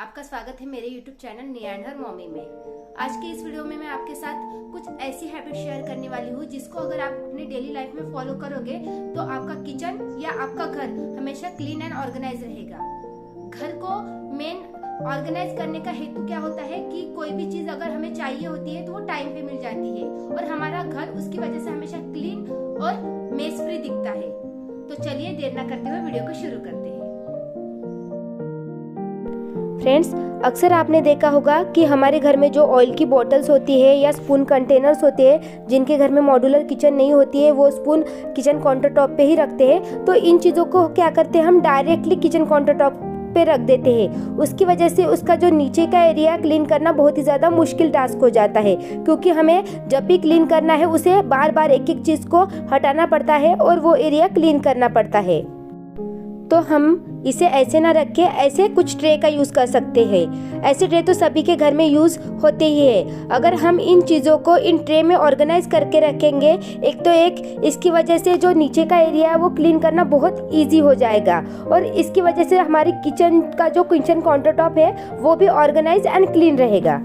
आपका स्वागत है मेरे YouTube चैनल नियंडर मॉमी में। आज के इस वीडियो में मैं आपके साथ कुछ ऐसी हैबिट शेयर करने वाली हूँ जिसको अगर आप अपने डेली लाइफ में फॉलो करोगे तो आपका किचन या आपका घर हमेशा क्लीन एंड ऑर्गेनाइज रहेगा। घर को मेन ऑर्गेनाइज करने का हेतु क्या होता है कि कोई भी चीज अगर हमें चाहिए होती है तो वो टाइम पे मिल जाती है और हमारा घर उसकी वजह से हमेशा क्लीन और मेस फ्री दिखता है। तो चलिए देर ना करते हुए वीडियो को शुरू करते हैं। फ्रेंड्स, अक्सर आपने देखा होगा कि हमारे घर में जो ऑयल की बॉटल्स होती है या स्पून कंटेनर्स होते हैं, जिनके घर में मॉड्यूलर किचन नहीं होती है वो स्पून किचन काउंटर टॉप पे ही रखते हैं। तो इन चीज़ों को क्या करते हैं, हम डायरेक्टली किचन काउंटर टॉप पे रख देते हैं। उसकी वजह से उसका जो नीचे का एरिया क्लीन करना बहुत ही ज़्यादा मुश्किल टास्क हो जाता है, क्योंकि हमें जब भी क्लीन करना है उसे बार बार एक एक चीज़ को हटाना पड़ता है और वो एरिया क्लीन करना पड़ता है। तो हम इसे ऐसे ना रख के ऐसे कुछ ट्रे का यूज़ कर सकते हैं। ऐसे ट्रे तो सभी के घर में यूज़ होते ही है। अगर हम इन चीज़ों को इन ट्रे में ऑर्गेनाइज करके रखेंगे इसकी वजह से जो नीचे का एरिया है वो क्लीन करना बहुत इजी हो जाएगा और इसकी वजह से हमारी किचन का जो किचन काउंटर टॉप है वो भी ऑर्गेनाइज एंड क्लीन रहेगा।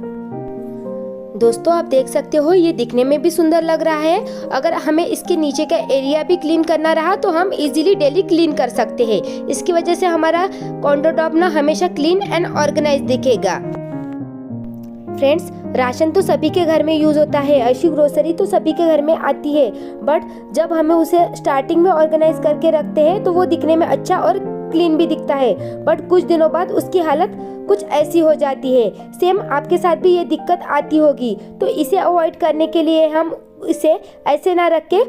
दोस्तों, आप देख सकते हो ये दिखने में भी सुंदर लग रहा है। अगर हमें इसके नीचे का एरिया भी क्लीन करना रहा तो हम इजीली डेली क्लीन कर सकते हैं। इसकी वजह से हमारा काउंटर टॉप ना हमेशा क्लीन एंड ऑर्गेनाइज दिखेगा। फ्रेंड्स, राशन तो सभी के घर में यूज होता है, ऐसी ग्रोसरी तो सभी के घर में आती है, बट जब हमें उसे स्टार्टिंग में ऑर्गेनाइज करके रखते हैं तो वो दिखने में अच्छा और क्लीन भी दिखता है, बट कुछ दिनों बाद उसकी हालत कुछ ऐसी हो जाती है। सेम आपके साथ भी ये दिक्कत आती होगी। तो इसे अवॉइड करने के लिए हम इसे ऐसे ना रख के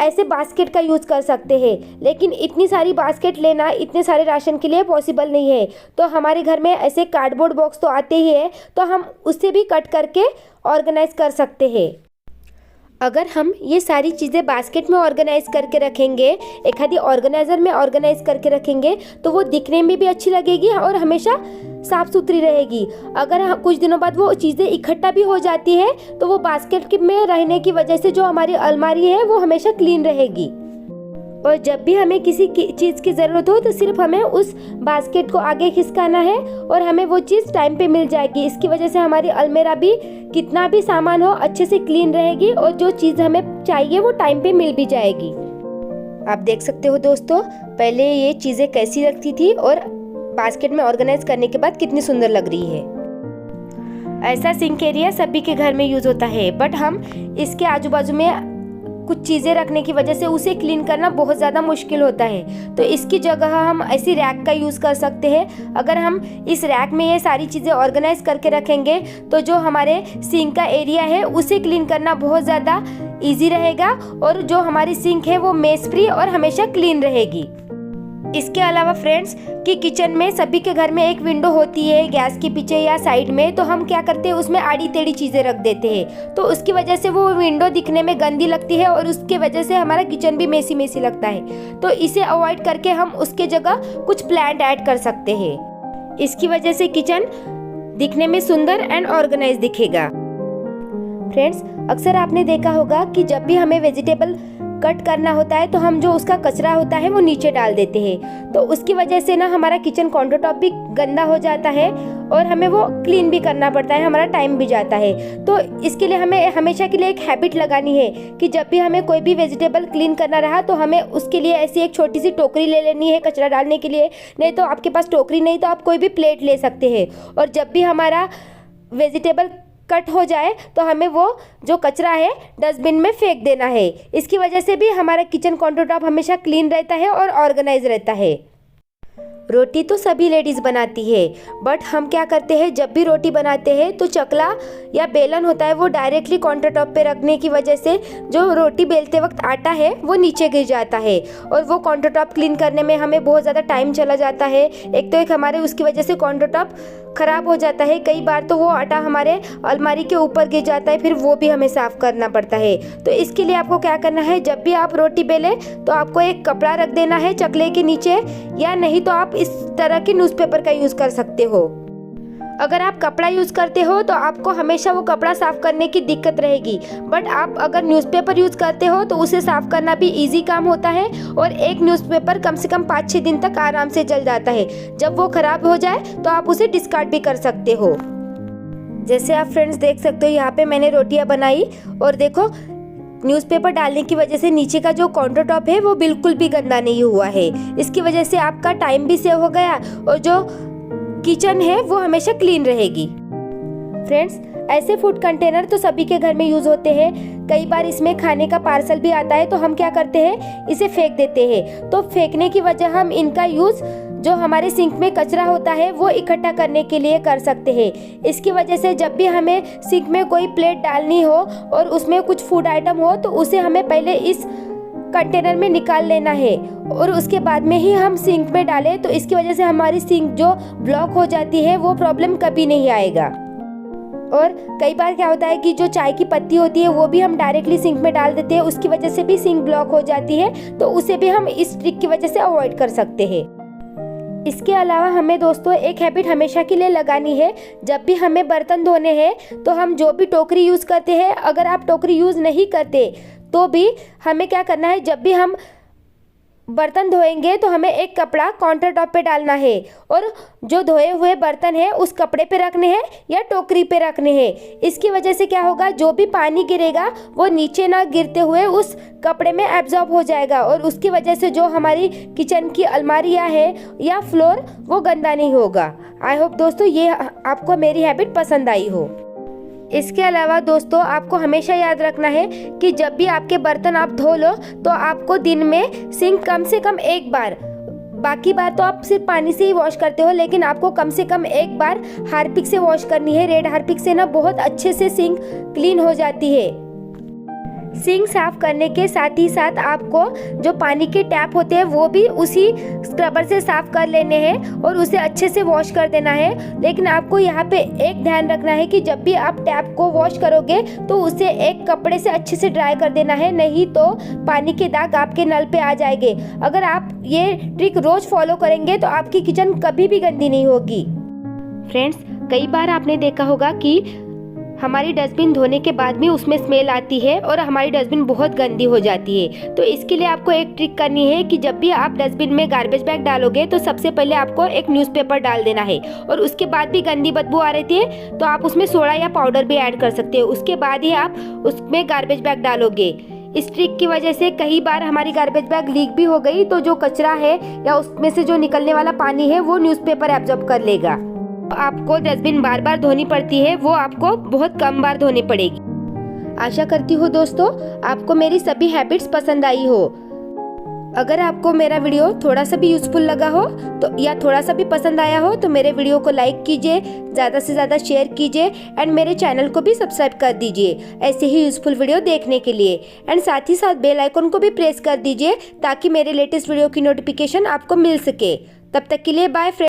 ऐसे बास्केट का यूज़ कर सकते हैं, लेकिन इतनी सारी बास्केट लेना इतने सारे राशन के लिए पॉसिबल नहीं है। तो हमारे घर में ऐसे कार्डबोर्ड बॉक्स तो आते ही है, तो हम उससे भी कट करके ऑर्गेनाइज कर सकते हैं। अगर हम ये सारी चीज़ें बास्केट में ऑर्गेनाइज करके रखेंगे, एक आधी ऑर्गेनाइजर में ऑर्गेनाइज करके रखेंगे तो वो दिखने में भी अच्छी लगेगी और हमेशा साफ सुथरी रहेगी। अगर कुछ दिनों बाद वो चीज़ें इकट्ठा भी हो जाती है तो वो बास्केट में रहने की वजह से जो हमारी अलमारी है वो हमेशा क्लीन रहेगी और जब भी हमें किसी चीज़ की ज़रूरत हो तो सिर्फ हमें उस बास्केट को आगे खिसकाना है और हमें वो चीज़ टाइम पे मिल जाएगी। इसकी वजह से हमारी अलमीरा भी कितना भी सामान हो अच्छे से क्लीन रहेगी और जो चीज़ हमें चाहिए वो टाइम पे मिल भी जाएगी। आप देख सकते हो दोस्तों, पहले ये चीज़ें कैसी लगती थी और बास्केट में ऑर्गेनाइज करने के बाद कितनी सुंदर लग रही है। ऐसा सिंक एरिया सभी के घर में यूज़ होता है, बट हम इसके आजू बाजू में कुछ चीज़ें रखने की वजह से उसे क्लीन करना बहुत ज़्यादा मुश्किल होता है। तो इसकी जगह हम ऐसी रैक का यूज़ कर सकते हैं। अगर हम इस रैक में ये सारी चीज़ें ऑर्गेनाइज करके रखेंगे तो जो हमारे सिंक का एरिया है उसे क्लीन करना बहुत ज़्यादा इजी रहेगा और जो हमारी सिंक है वो मेस फ्री और हमेशा क्लीन रहेगी। इसके अलावा फ्रेंड्स, कि किचन में सभी के घर में एक विंडो होती है गैस के पीछे या साइड में, तो हम क्या करते हैं उसमें आड़ी टेढ़ी चीज़ें रख देते हैं, तो उसकी वजह से वो विंडो दिखने में गंदी लगती है और उसके वजह से हमारा किचन भी मेसी मेसी लगता है। तो इसे अवॉइड करके हम उसके जगह कुछ प्लांट ऐड कर सकते हैं। इसकी वजह से किचन दिखने में सुंदर एंड ऑर्गेनाइज दिखेगा। फ्रेंड्स, अक्सर आपने देखा होगा कि जब भी हमें वेजिटेबल कट करना होता है तो हम जो उसका कचरा होता है वो नीचे डाल देते हैं, तो उसकी वजह से ना हमारा किचन काउंटर टॉप भी गंदा हो जाता है और हमें वो क्लीन भी करना पड़ता है, हमारा टाइम भी जाता है। तो इसके लिए हमें हमेशा के लिए एक हैबिट लगानी है कि जब भी हमें कोई भी वेजिटेबल क्लीन करना रहा तो हमें उसके लिए ऐसी एक छोटी सी टोकरी ले लेनी है कचरा डालने के लिए। नहीं तो आपके पास टोकरी नहीं तो आप कोई भी प्लेट ले सकते हैं और जब भी हमारा वेजिटेबल कट हो जाए तो हमें वो जो कचरा है डस्टबिन में फेंक देना है। इसकी वजह से भी हमारा किचन काउंटर टॉप हमेशा क्लीन रहता है और ऑर्गेनाइज रहता है। रोटी तो सभी लेडीज़ बनाती है, बट हम क्या करते हैं जब भी रोटी बनाते हैं तो चकला या बेलन होता है वो डायरेक्टली काउंटर टॉप पे रखने की वजह से जो रोटी बेलते वक्त आटा है वो नीचे गिर जाता है और वो काउंटर टॉप क्लीन करने में हमें बहुत ज़्यादा टाइम चला जाता है। एक हमारे उसकी वजह से काउंटर टॉप ख़राब हो जाता है। कई बार तो वो आटा हमारे अलमारी के ऊपर गिर जाता है, फिर वो भी हमें साफ़ करना पड़ता है। तो इसके लिए आपको क्या करना है, जब भी आप रोटी बेलें तो आपको एक कपड़ा रख देना है चकले के नीचे, या नहीं तो आप इस तरह के न्यूज़पेपर का यूज़ कर सकते हो। अगर आप कपड़ा यूज़ करते हो तो आपको हमेशा वो कपड़ा साफ़ करने की दिक्कत रहेगी, बट आप अगर न्यूज़पेपर यूज़ करते हो तो उसे साफ़ करना भी इजी काम होता है और एक न्यूज़पेपर कम से कम 5-6 दिन तक आराम से जल जाता है। जब वो ख़राब हो जाए तो आप उसे डिस्कार्ड भी कर सकते हो। जैसे आप फ्रेंड्स देख सकते हो, यहाँ पे मैंने रोटियाँ बनाई और देखो न्यूज़पेपर डालने की वजह से नीचे का जो काउंटर टॉप है वो बिल्कुल भी गंदा नहीं हुआ है। इसकी वजह से आपका टाइम भी सेव हो गया और जो किचन है वो हमेशा क्लीन रहेगी। फ्रेंड्स, ऐसे फूड कंटेनर तो सभी के घर में यूज़ होते हैं। कई बार इसमें खाने का पार्सल भी आता है तो हम क्या करते हैं, इसे फेंक देते हैं। तो फेंकने की वजह हम इनका यूज़ जो हमारे सिंक में कचरा होता है वो इकट्ठा करने के लिए कर सकते हैं। इसकी वजह से जब भी हमें सिंक में कोई प्लेट डालनी हो और उसमें कुछ फूड आइटम हो तो उसे हमें पहले इस कंटेनर में निकाल लेना है और उसके बाद में ही हम सिंक में डालें। तो इसकी वजह से हमारी सिंक जो ब्लॉक हो जाती है वो प्रॉब्लम कभी नहीं आएगा। और कई बार क्या होता है कि जो चाय की पत्ती होती है वो भी हम डायरेक्टली सिंक में डाल देते हैं, उसकी वजह से भी सिंक ब्लॉक हो जाती है। तो उसे भी हम इस ट्रिक की वजह से अवॉइड कर सकते हैं। इसके अलावा हमें दोस्तों एक हैबिट हमेशा के लिए लगानी है। जब भी हमें बर्तन धोने हैं तो हम जो भी टोकरी यूज़ करते हैं, अगर आप टोकरी यूज़ नहीं करते तो भी हमें क्या करना है, जब भी हम बर्तन धोएंगे तो हमें एक कपड़ा काउंटर टॉप पे डालना है और जो धोए हुए बर्तन है उस कपड़े पे रखने हैं या टोकरी पे रखने हैं। इसकी वजह से क्या होगा, जो भी पानी गिरेगा वो नीचे ना गिरते हुए उस कपड़े में एब्जॉर्ब हो जाएगा और उसकी वजह से जो हमारी किचन की अलमारियाँ है या फ्लोर वो गंदा नहीं होगा। आई होप दोस्तों ये आपको मेरी हैबिट पसंद आई हो। इसके अलावा दोस्तों आपको हमेशा याद रखना है कि जब भी आपके बर्तन आप धो लो तो आपको दिन में सिंक कम से कम एक बार, बाकी बार तो आप सिर्फ पानी से ही वॉश करते हो, लेकिन आपको कम से कम एक बार हार्पिक से वॉश करनी है। रेड हार्पिक से ना बहुत अच्छे से सिंक क्लीन हो जाती है। सिंक साफ करने के साथ ही साथ आपको जो पानी के टैप होते हैं वो भी उसी स्क्रबर से साफ कर लेने हैं और उसे अच्छे से वॉश कर देना है। लेकिन आपको यहाँ पे एक ध्यान रखना है कि जब भी आप टैप को वॉश करोगे तो उसे एक कपड़े से अच्छे से ड्राई कर देना है, नहीं तो पानी के दाग आपके नल पे आ जाएंगे। अगर आप ये ट्रिक रोज फॉलो करेंगे तो आपकी किचन कभी भी गंदी नहीं होगी। फ्रेंड्स, कई बार आपने देखा होगा कि हमारी डस्टबिन धोने के बाद भी उसमें स्मेल आती है और हमारी डस्टबिन बहुत गंदी हो जाती है। तो इसके लिए आपको एक ट्रिक करनी है कि जब भी आप डस्टबिन में गार्बेज बैग डालोगे तो सबसे पहले आपको एक न्यूज़पेपर डाल देना है और उसके बाद भी गंदी बदबू आ रही है तो आप उसमें सोडा या पाउडर भी ऐड कर सकते हो। उसके बाद ही आप उसमें गार्बेज बैग डालोगे। इस ट्रिक की वजह से कई बार हमारी गार्बेज बैग लीक भी हो गई तो जो कचरा है या उसमें से जो निकलने वाला पानी है वो न्यूज़पेपर एब्जॉर्ब कर लेगा। आपको डस्टबिन बार बार धोनी पड़ती है, वो आपको बहुत कम बार धोनी पड़ेगी। आशा करती हूँ दोस्तों आपको मेरी सभी हैबिट्स पसंद आई हो। अगर आपको मेरा वीडियो थोड़ा सा भी यूजफुल लगा हो तो या थोड़ा सा भी पसंद आया हो तो मेरे वीडियो को लाइक कीजिए, ज़्यादा से ज़्यादा शेयर कीजिए एंड मेरे चैनल को भी सब्सक्राइब कर दीजिए ऐसे ही यूजफुल वीडियो देखने के लिए। एंड साथ ही साथ बेल आइकन को भी प्रेस कर दीजिए ताकि मेरे लेटेस्ट वीडियो की नोटिफिकेशन आपको मिल सके। तब तक के लिए बाय फ्रेंड्स।